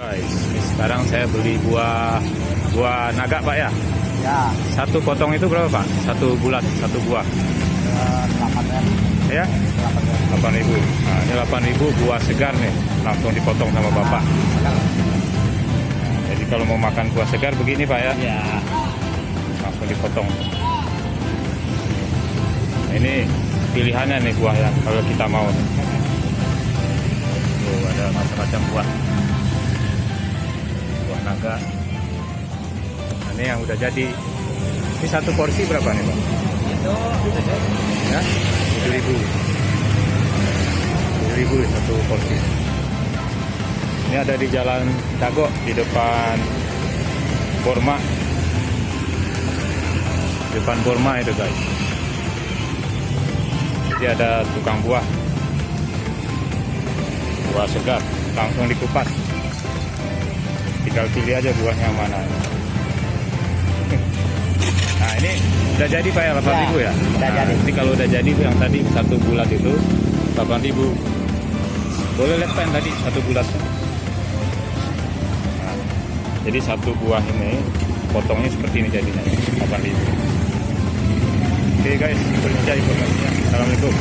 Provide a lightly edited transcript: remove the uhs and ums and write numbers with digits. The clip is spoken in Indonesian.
Guys, ini sekarang saya beli buah naga Pak ya. Ya, Satu potong itu berapa Pak? Satu bulat, satu buah. 8 Ya, 8 8.000. Nah, ini 8.000 buah segar nih, langsung dipotong sama Bapak. Jadi kalau mau makan buah segar begini Pak ya, Ya, langsung dipotong. Nah, ini pilihannya nih buah yang kalau kita mau. Tuh, ada macam-macam buah. Buah naga. Nah, ini yang udah jadi. Ini satu porsi berapa nih Pak? itu Ya, 7.000. 7.000 satu porsi. Ini ada di Jalan Dago di depan Borma. Depan Borma itu guys. Jadi ada tukang buah. Buah segar, langsung dikupas. Tinggal pilih aja buahnya yang mana. Nah ini udah jadi Pak ya 8.000 ya? Udah Nah, jadi. Nanti kalau udah jadi yang tadi satu bulat itu 8.000. Boleh lihat Pak yang tadi satu bulat. Nah, jadi satu buah ini potongnya seperti ini jadinya 8.000. Oke guys, itu saja informasinya. Assalamualaikum.